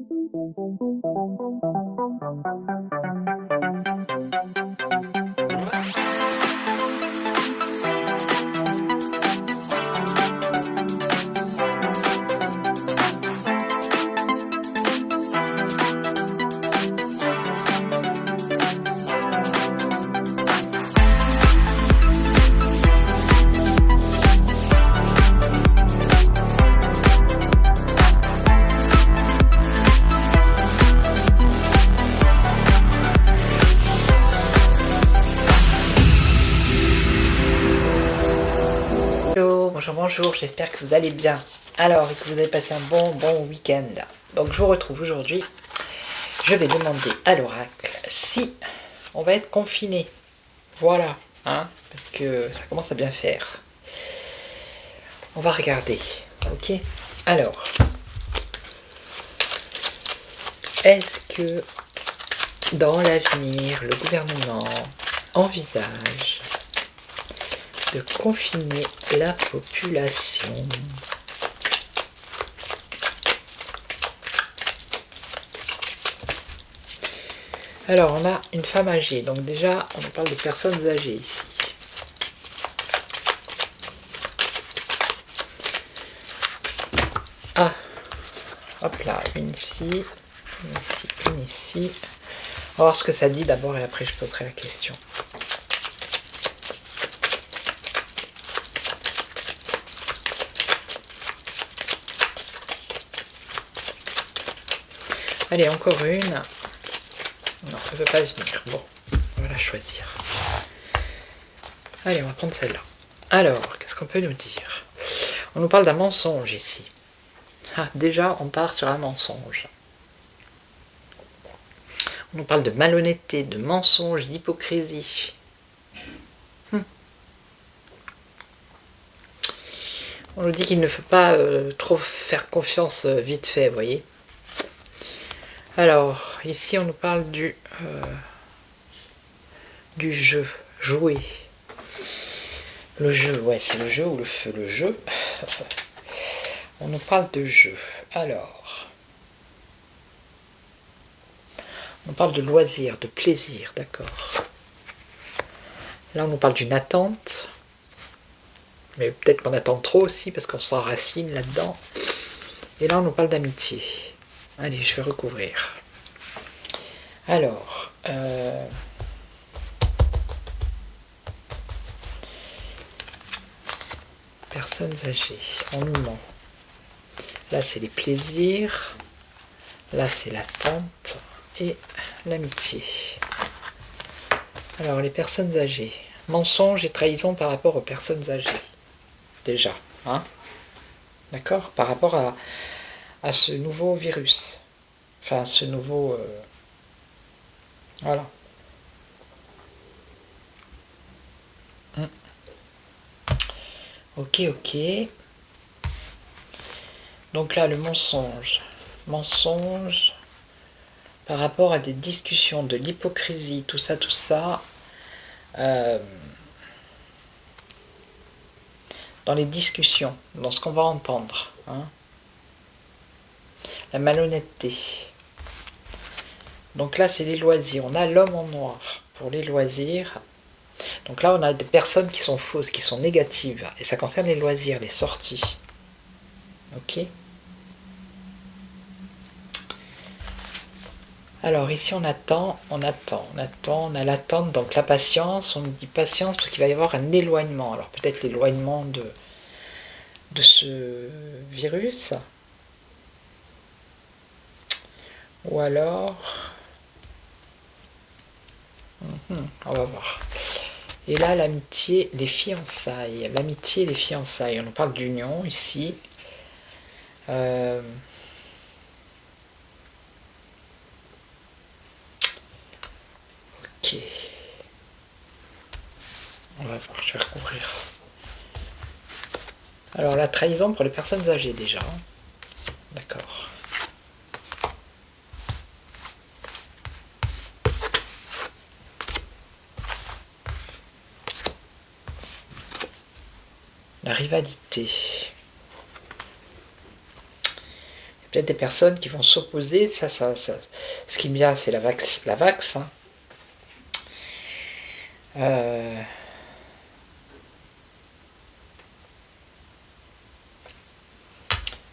Hello, bonjour, j'espère que vous allez bien. Alors, et que vous avez passé un bon week-end. Donc, je vous retrouve aujourd'hui. Je vais demander à l'oracle si on va être confiné. Voilà, hein, parce que ça commence à bien faire. On va regarder, ok? Alors, est-ce que dans l'avenir, le gouvernement envisage de confiner la population? Alors, on a une femme âgée, donc déjà, on parle de personnes âgées ici. Ah, hop là, une ici, une ici, une ici. On va voir ce que ça dit d'abord et après je poserai la question. Allez, encore une. Non, elle ne veut pas venir. Bon, on va la choisir. Allez, on va prendre celle-là. Alors, qu'est-ce qu'on peut nous dire? On nous parle d'un mensonge ici. Ah, déjà, on part sur un mensonge. On nous parle de malhonnêteté, de mensonge, d'hypocrisie. On nous dit qu'il ne faut pas trop faire confiance vite fait, vous voyez. Alors, ici, on nous parle du jeu, jouer. Le jeu, ouais, c'est le jeu ou le feu, le jeu. On nous parle de jeu. Alors, on parle de loisir, de plaisir, d'accord. Là, on nous parle d'une attente. Mais peut-être qu'on attend trop aussi, parce qu'on s'enracine là-dedans. Et là, on nous parle d'amitié. Allez, je vais recouvrir. Alors, personnes âgées, on nous ment. Là, c'est les plaisirs. Là, c'est l'attente et l'amitié. Alors, les personnes âgées. Mensonge et trahison par rapport aux personnes âgées. Déjà, hein? D'accord? Par rapport à ce nouveau virus. Enfin, ce nouveau... Voilà. Ok. Donc là, le mensonge. Mensonge par rapport à des discussions, de l'hypocrisie, tout ça. Dans les discussions, dans ce qu'on va entendre. Hein. La malhonnêteté. Donc là, c'est les loisirs. On a l'homme en noir pour les loisirs. Donc là, on a des personnes qui sont fausses, qui sont négatives. Et ça concerne les loisirs, les sorties. Ok. Alors ici, on attend, on a l'attente, donc la patience. On dit patience parce qu'il va y avoir un éloignement. Alors peut-être l'éloignement de ce virus. Ou alors... on va voir. Et là, l'amitié, les fiançailles. L'amitié, les fiançailles. On nous parle d'union ici. Ok. On va voir, je vais recouvrir. Alors, la trahison pour les personnes âgées déjà. D'accord. La rivalité. Peut-être des personnes qui vont s'opposer. Ce qui me vient, c'est la vax. Hein.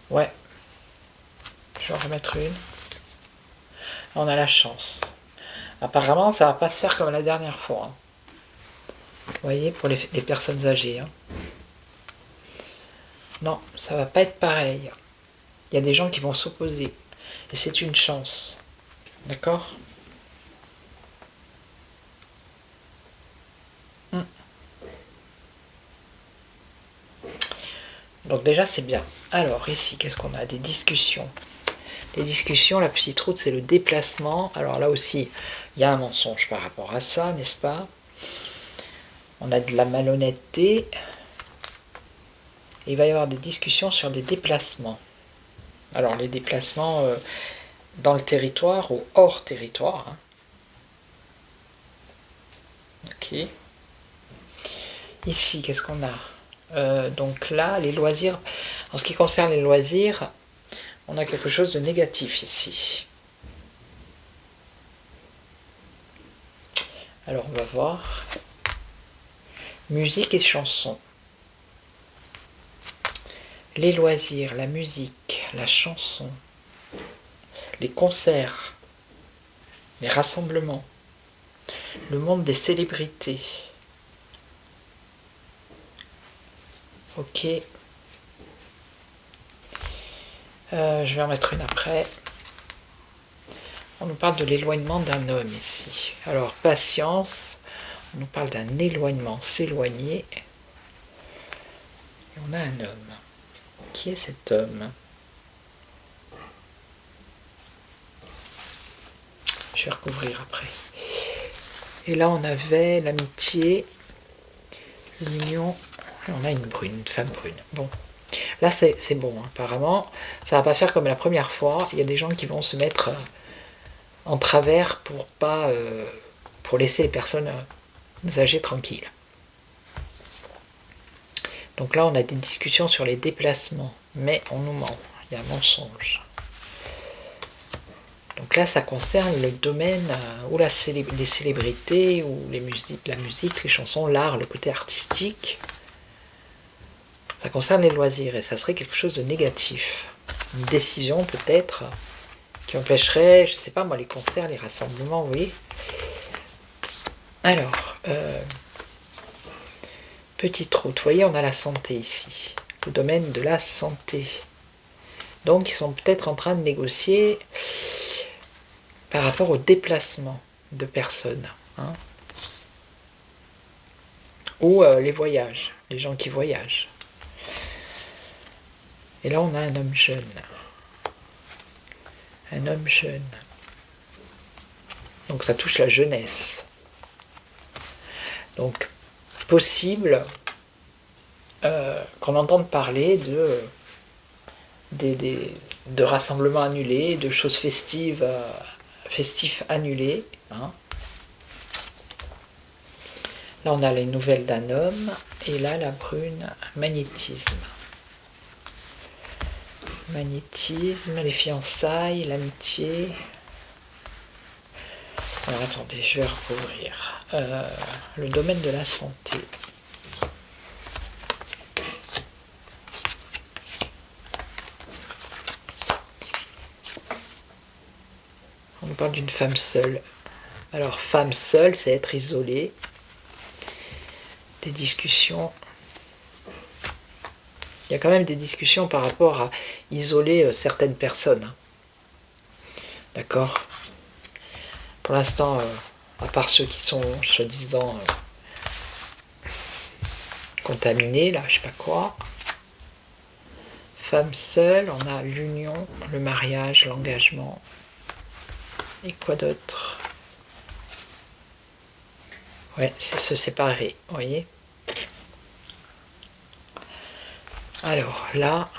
Ouais. Je vais en remettre une. On a la chance. Apparemment, ça va pas se faire comme la dernière fois. Hein. Vous voyez, pour les personnes âgées. Hein. Non, ça va pas être pareil. Il y a des gens qui vont s'opposer. Et c'est une chance. D'accord ? Donc déjà, c'est bien. Alors, ici, qu'est-ce qu'on a ? Des discussions. Les discussions, la petite route, c'est le déplacement. Alors là aussi, il y a un mensonge par rapport à ça, n'est-ce pas ? On a de la malhonnêteté. Et il va y avoir des discussions sur des déplacements. Alors, les déplacements dans le territoire ou hors territoire. Hein. Ok. Ici, qu'est-ce qu'on a ? Donc là, les loisirs. En ce qui concerne les loisirs, on a quelque chose de négatif ici. Alors, on va voir. Musique et chansons. Les loisirs, la musique, la chanson, les concerts, les rassemblements, le monde des célébrités. Ok. Je vais en mettre une après. On nous parle de l'éloignement d'un homme ici. Alors, patience. On nous parle d'un éloignement, s'éloigner. Et on a un homme. Qui est cet homme ? Je vais recouvrir après. Et là, on avait l'amitié, l'union. On a une femme brune. Bon. Là, c'est bon. Hein. Apparemment, ça va pas faire comme la première fois. Il y a des gens qui vont se mettre en travers pour laisser les personnes âgées tranquilles. Donc là, on a des discussions sur les déplacements, mais on nous ment. Il y a un mensonge. Donc là, ça concerne le domaine où les célébrités, ou la musique, les chansons, l'art, le côté artistique. Ça concerne les loisirs et ça serait quelque chose de négatif. Une décision peut-être qui empêcherait, je ne sais pas moi, les concerts, les rassemblements, vous voyez. Alors, petite route, vous voyez, on a la santé ici, le domaine de la santé. Donc, ils sont peut-être en train de négocier par rapport au déplacement de personnes. Hein, ou les voyages, les gens qui voyagent. Et là, on a un homme jeune. Un homme jeune. Donc, ça touche la jeunesse. Donc, possible qu'on entende parler de rassemblements annulés, de choses festifs annulés. Hein. Là, on a les nouvelles d'un homme, et là, la brune, magnétisme. Magnétisme, les fiançailles, l'amitié. Alors, attendez, je vais recouvrir. Le domaine de la santé. On parle d'une femme seule. Alors, femme seule, c'est être isolée. Des discussions. Il y a quand même des discussions par rapport à isoler certaines personnes. D'accord ? Pour l'instant, à part ceux qui sont soi-disant contaminés, là, je sais pas quoi. Femme seule, on a l'union, le mariage, l'engagement. Et quoi d'autre ? Ouais, c'est se séparer, vous voyez ? Alors là,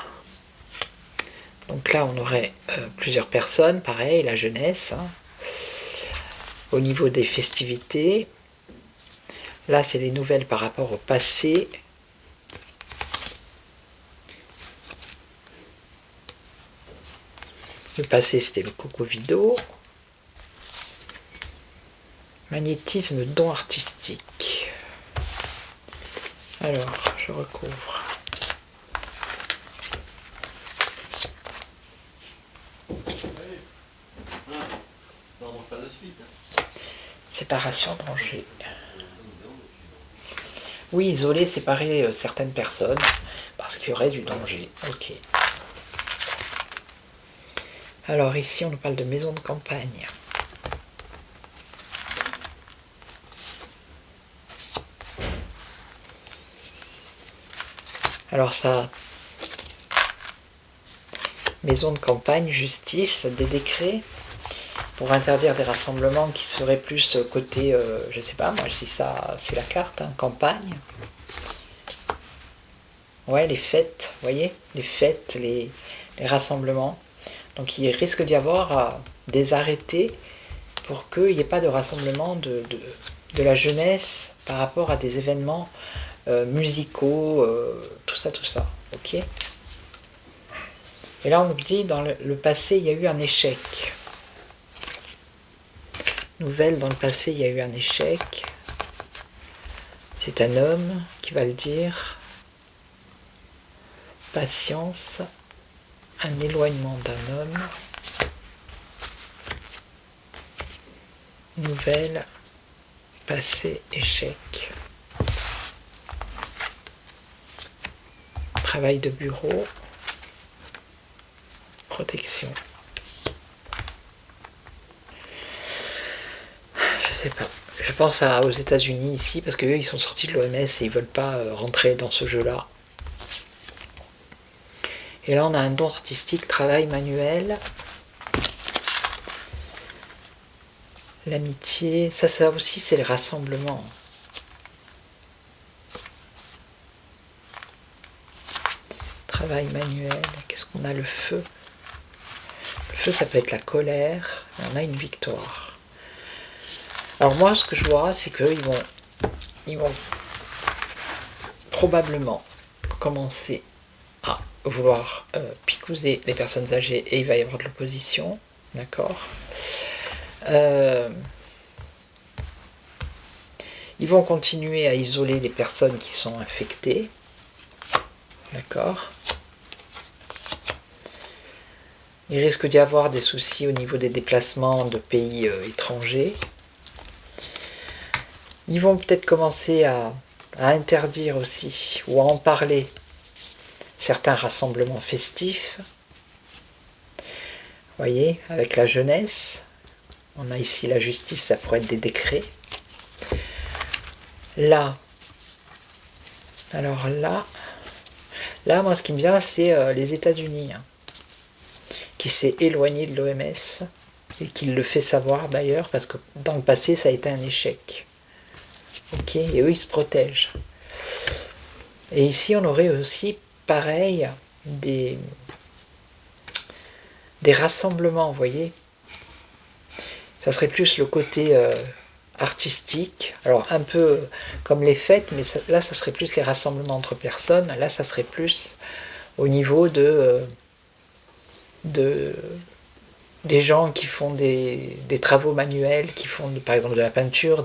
donc là on aurait plusieurs personnes, pareil, la jeunesse. Hein. Au niveau des festivités, là c'est les nouvelles par rapport au passé. Le passé, c'était le Cocovido. Magnétisme, don artistique. Alors, je recouvre. Séparation, danger. Oui, isoler, séparer certaines personnes parce qu'il y aurait du danger. Ok. Alors ici, on nous parle de maison de campagne. Alors ça, maison de campagne, justice, des décrets pour interdire des rassemblements qui seraient plus côté, je sais pas, moi je dis ça, c'est la carte, hein, campagne. Ouais, les fêtes, vous voyez, les fêtes, les rassemblements. Donc il risque d'y avoir des arrêtés pour qu'il n'y ait pas de rassemblement de la jeunesse par rapport à des événements musicaux, tout ça, ok. Et là on nous dit, dans le passé, il y a eu un échec. Nouvelle, dans le passé, il y a eu un échec. C'est un homme qui va le dire. Patience, un éloignement d'un homme. Nouvelle, passé, échec. Travail de bureau. Protection. Je sais pas. Je pense aux États-Unis ici parce qu'eux ils sont sortis de l'OMS et ils veulent pas rentrer dans ce jeu-là. Et là on a un don artistique, travail manuel. L'amitié, ça aussi c'est les rassemblements. Travail manuel, qu'est-ce qu'on a? Le feu. Le feu, ça peut être la colère, et on a une victoire. Alors moi, ce que je vois, c'est qu'ils vont probablement commencer à vouloir picouser les personnes âgées et il va y avoir de l'opposition, d'accord. Ils vont continuer à isoler les personnes qui sont infectées, d'accord. Il risque d'y avoir des soucis au niveau des déplacements de pays étrangers. Ils vont peut-être commencer à interdire aussi, ou à en parler, certains rassemblements festifs. Vous voyez, avec la jeunesse, on a ici la justice, ça pourrait être des décrets. Là, alors là, moi ce qui me vient, c'est les États-Unis, hein, qui s'est éloigné de l'OMS, et qui le fait savoir d'ailleurs, parce que dans le passé, ça a été un échec. Ok, et eux, ils se protègent. Et ici, on aurait aussi, pareil, des rassemblements, vous voyez. Ça serait plus le côté artistique, alors un peu comme les fêtes, mais là, ça serait plus les rassemblements entre personnes. Là, ça serait plus au niveau des gens qui font des travaux manuels, qui font par exemple de la peinture,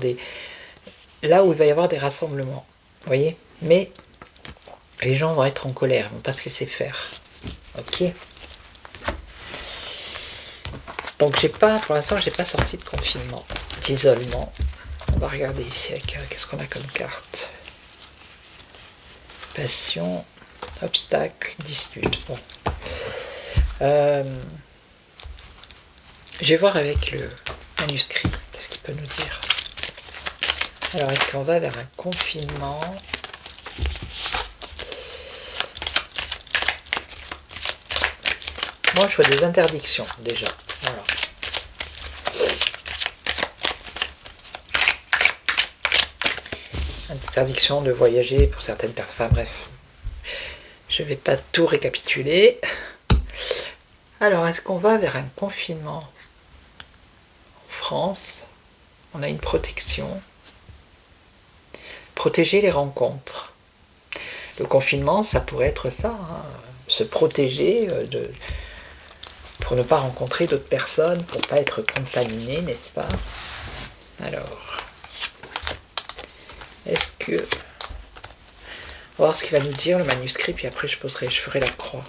là où il va y avoir des rassemblements, vous voyez. Mais les gens vont être en colère, ils ne vont pas se laisser faire. Ok. Donc pour l'instant, j'ai pas sorti de confinement, d'isolement. On va regarder ici avec qu'est-ce qu'on a comme carte. Passion, obstacle, dispute. Bon. Je vais voir avec le manuscrit, qu'est-ce qu'il peut nous dire. Alors, est-ce qu'on va vers un confinement? Moi, je vois des interdictions, déjà. Voilà. Interdiction de voyager pour certaines personnes. Enfin, bref. Je ne vais pas tout récapituler. Alors, est-ce qu'on va vers un confinement? En France, on a une protection. Protéger les rencontres. Le confinement, ça pourrait être ça, hein. Se protéger pour ne pas rencontrer d'autres personnes, pour ne pas être contaminé, n'est-ce pas? Alors, est-ce que... On va voir ce qu'il va nous dire, le manuscrit, puis après je ferai la croix.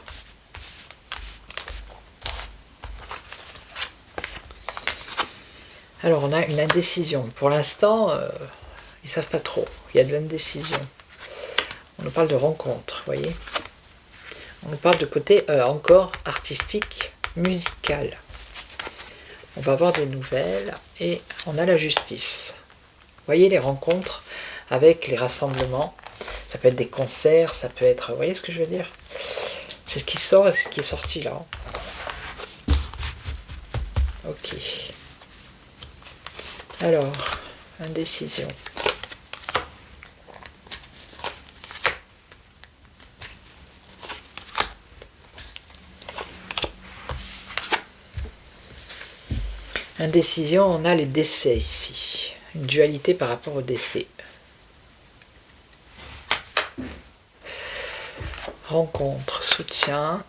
Alors, on a une indécision. Pour l'instant, ils ne savent pas trop. Il y a de l'indécision. On nous parle de rencontre, vous voyez. On nous parle de côté encore artistique, musical. On va avoir des nouvelles et on a la justice. Vous voyez les rencontres avec les rassemblements. Ça peut être des concerts, ça peut être... Vous voyez ce que je veux dire? C'est ce qui sort et ce qui est sorti là. Ok. Alors, indécision. Indécision, on a les décès ici. Une dualité par rapport au décès. Rencontre, soutien.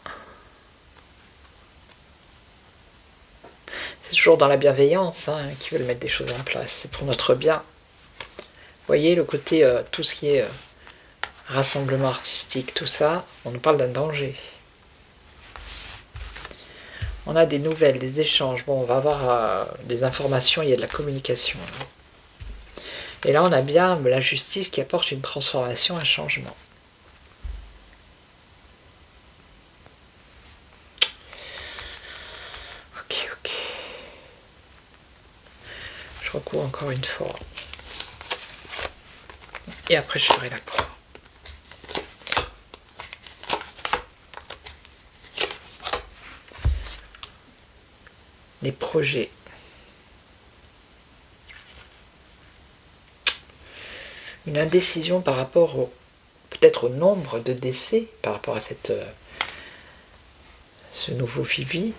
C'est toujours dans la bienveillance qu'ils veulent mettre des choses en place. C'est pour notre bien. Vous voyez le côté, tout ce qui est rassemblement artistique, tout ça, on nous parle d'un danger. On a des nouvelles, des échanges. Bon, on va avoir des informations, il y a de la communication. Et là, on a bien la justice qui apporte une transformation, un changement. Ok. Je recours encore une fois. Et après, je ferai la croix. Les projets. Une indécision par rapport peut-être au nombre de décès, par rapport à ce nouveau Vivi.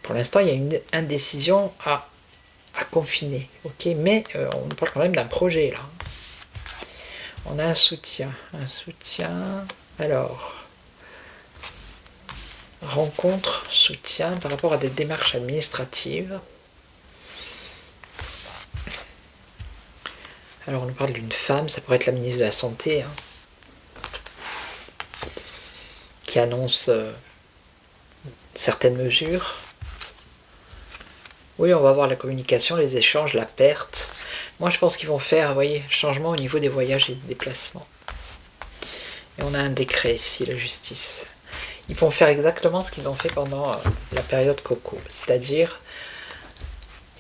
Pour l'instant, il y a une indécision à confiner, ok, mais on parle quand même d'un projet là. On a un soutien, alors, rencontre, soutien par rapport à des démarches administratives. Alors on nous parle d'une femme, ça pourrait être la ministre de la Santé, qui annonce certaines mesures. Oui, on va voir la communication, les échanges, la perte. Moi, je pense qu'ils vont faire, vous voyez, changement au niveau des voyages et des déplacements. Et on a un décret ici, la justice. Ils vont faire exactement ce qu'ils ont fait pendant la période Coco. C'est-à-dire,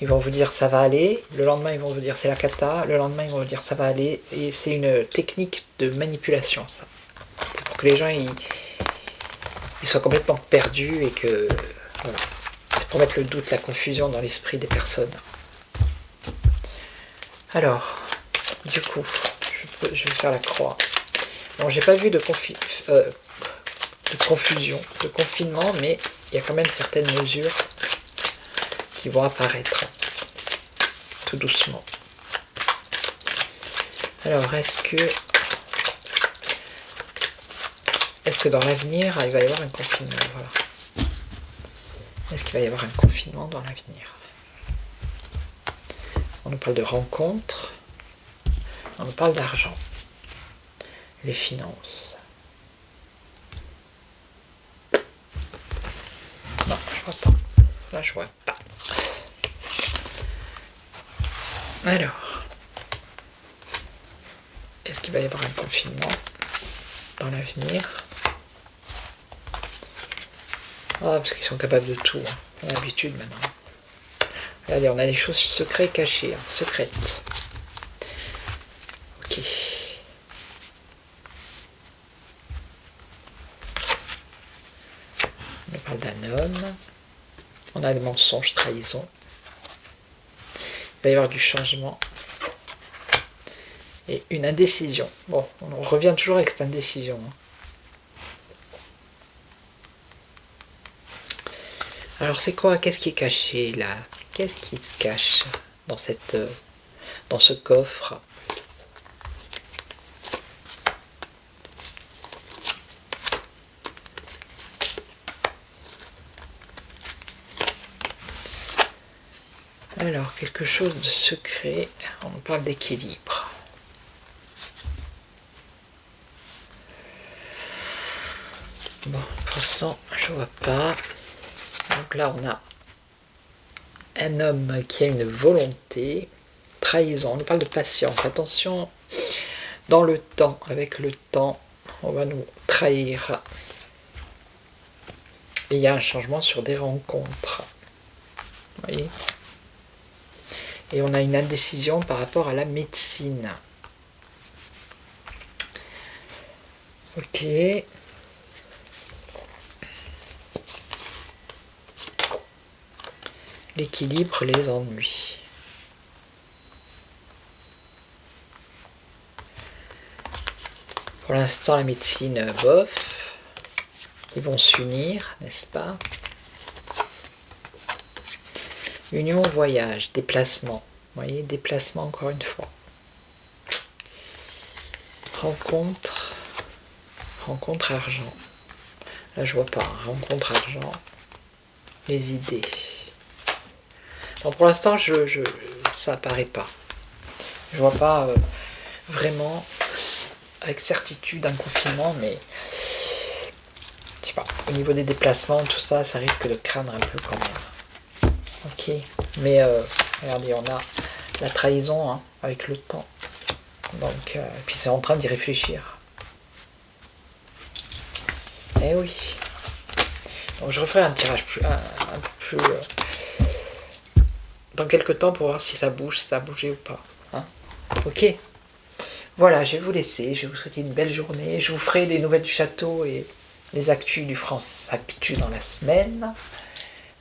ils vont vous dire ça va aller, le lendemain ils vont vous dire c'est la cata, le lendemain ils vont vous dire ça va aller. Et c'est une technique de manipulation, ça. C'est pour que les gens ils soient complètement perdus et que... Voilà. Pour mettre le doute, la confusion dans l'esprit des personnes. Alors, du coup, je vais faire la croix. Bon, j'ai pas vu de confusion, de confinement, mais il y a quand même certaines mesures qui vont apparaître tout doucement. Alors, est-ce que dans l'avenir, il va y avoir un confinement? Voilà. Est-ce qu'il va y avoir un confinement dans l'avenir? On nous parle de rencontres, on nous parle d'argent, les finances. Non, je vois pas. Là, je vois pas. Alors, est-ce qu'il va y avoir un confinement dans l'avenir? Ah, parce qu'ils sont capables de tout. On a l'habitude maintenant. Regardez, on a des choses secrètes cachées, secrètes. Ok. On parle d'un homme. On a des mensonges, trahison. Il va y avoir du changement. Et une indécision. Bon, on revient toujours avec cette indécision. Alors c'est quoi? Qu'est-ce qui est caché là? Qu'est-ce qui se cache dans ce coffre? Alors, quelque chose de secret, on parle d'équilibre. Bon, pour l'instant, je vois pas. Donc là, on a un homme qui a une volonté, trahison, on nous parle de patience. Attention, dans le temps, avec le temps, on va nous trahir. Et il y a un changement sur des rencontres. Vous voyez ? Et on a une indécision par rapport à la médecine. Ok. L'équilibre, les ennuis. Pour l'instant, la médecine, bof. Ils vont s'unir, n'est-ce pas? Union, voyage, déplacement. Vous voyez, déplacement encore une fois. Rencontre, rencontre argent. Là, je vois pas. Rencontre argent. Les idées. Bon, pour l'instant, ça apparaît pas. Je vois pas vraiment avec certitude un confinement, mais je sais pas. Au niveau des déplacements, tout ça, ça risque de craindre un peu quand même. Ok, mais regardez, on a la trahison hein, avec le temps. Donc, puis c'est en train d'y réfléchir. Eh oui. Donc je referai un tirage un peu plus dans quelques temps pour voir si ça bouge, si ça a bougé ou pas. Hein, ok. Voilà, je vais vous laisser. Je vais vous souhaiter une belle journée. Je vous ferai des nouvelles du château et les actus du France Actu dans la semaine.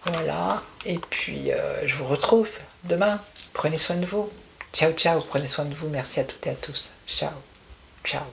Voilà. Et puis, je vous retrouve demain. Prenez soin de vous. Ciao, ciao. Prenez soin de vous. Merci à toutes et à tous. Ciao. Ciao.